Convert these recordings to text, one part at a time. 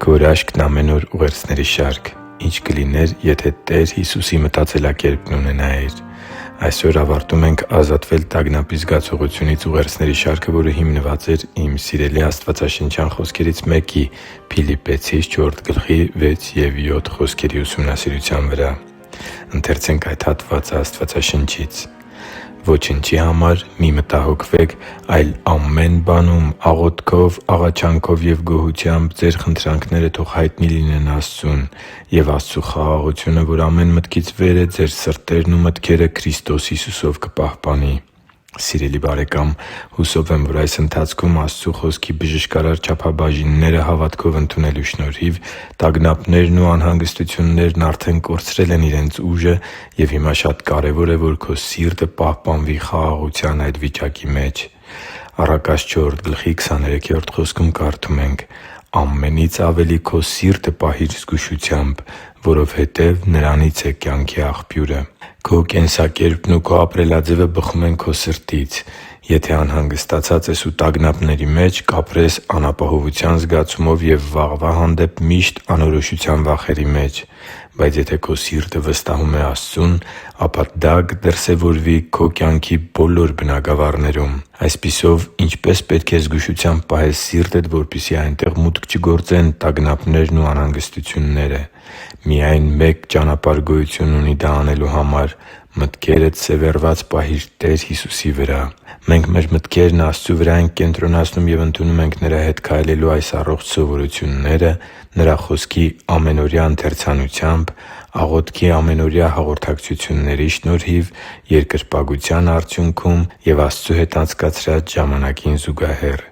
Քո հրաշքն ամեն օր ուղերձների շարք։ Ի՞նչ կլիներ, եթե Տեր Հիսուսի մտածելակերպն ունենայիր։ Այսօր ավարտում ենք «Ազատվել տագնապի զգացողությունից» ուղերձների շարքը, որը հիմնված էր իմ սիրելի աստվածաշնչյան խոսքերից մեկի՝ Փիլիպպեցիս 4:6-7 խոսքերի ուսումնասիրության վրա։ Ընթերցենք այդ հատվածը. «Ոչնչի համար մի մտահոգվեք, այլ ամեն բանում աղոթքով, աղաչանքով և գոհությամբ ձեր խնդրանքները թող հայտնի լինեն Աստծուն, և Աստծու խաղաղությունը, որ ամեն մտքից վեր է, ձեր սրտերն ու մտքերը Քրիստոս Հիսուսով կպահպանի» Սիրելի՛ բարեկամ, հուսով եմ, որ այս ընթացքում Աստծու Խոսքի բժշկարար չափաբաժինները հավատքով ընդունելու շնորհիվ տագնապներն ու անհանգստություններն արդեն կորցրել են իրենց ուժը, և հիմա շատ կարևոր է, որ քո սիրտը պահպանվի խաղաղության այդ վիճակի մեջ։ Առակաց 4:23 խոսքում կարդում ենք. «Ամենից ավելի քո սիրտը պահի՛ր զգուշությամբ, որովհետև նրանից է կյանքի աղբյուրը»։ Քո կենսակերպն ու քո ապրելաձևը բխում են քո սրտից։ Եթե անհանգստացած ես ու տագնապների մեջ, կապրես անապահովության զգացումով և վաղվա հանդեպ միշտ անորոշության վախերի մեջ։ Բայց եթե քո սիրտը վստահում է Աստծուն, ապա դա կդրսևորվի քո կյանքի բոլոր բնագավառներում։ Այսպիսով, ինչպե՞ս պետք է զգուշությամբ պահես սիրտդ, որպեսզի այնտեղ մուտք չգործեն տագնապներն ու անհանգստությունները։ Միայն մեկ ճանապարհ գոյություն ունի դա անելու համար՝ մտքերդ սևեռված պահի՛ր Տեր Հիսուսի վրա։ Մենք մեր մտքերն Աստծու վրա ենք կենտրոնացնում և ընդունում ենք Նրա հետ քայլելու այս առողջ սովորությունները Նրա Խոսքի ամենօրյա ընթերցանությամբ, աղոթքի ամենօրյա հաղորդակցությունների շնորհիվ, երկրպագության արդյունքում և Աստծու հետ անցկացրած ժամանակին զուգահեռ։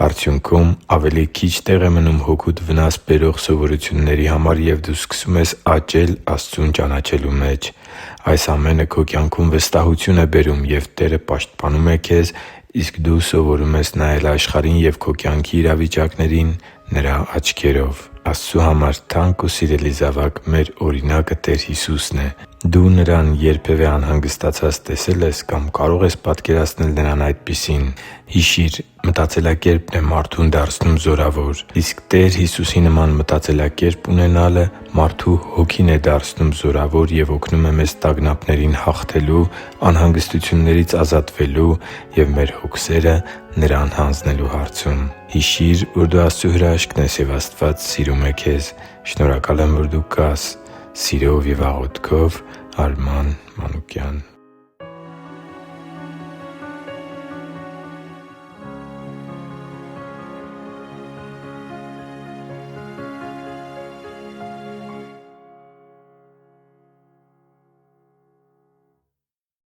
Արդյունքում ավելի քիչ տեղ է մնում հոգուդ վնաս բերող սովորությունների համար, և դու սկսում ես աճել Աստծուն ճանաչելու մեջ։ Այս ամենը քո կյանքում վստահություն է բերում, և Տերը պաշտպանում է քեզ, իսկ դու սովորում ես նայել աշխարհին և քո կյանքի իրավիճակներին Նրա աչքերով։ Աստծու համար թանկ ու սիրելի՛ զավակ, մեր օրինակը Տեր Հիսուսն է։ Դու Նրան երբևէ անհանգստացած տեսե՞լ ես կամ կարո՞ղ ես պատկերացնել Նրան այդպիսին։ Հիշի՛ր, մտածելակերպն է մարդուն դարձնում զորավոր, իսկ Տեր Հիսուսի նման մտածելակերպ ունենալը մարդու հոգին է դարձնում զորավոր և օգնում է մեզ տագնապներին հաղթելու, անհանգստություններից ազատվելու և մեր հոգսերը Նրան հանձնելու հարցում։ Հիշի՛ր, որ դու Աստծո հրաշքն ես, և Աստված սիրում է քեզ։ Շնորհակալ եմ, որ դու կա՛ս։ Սիրով և աղոթքով, Արման Մանուկյան։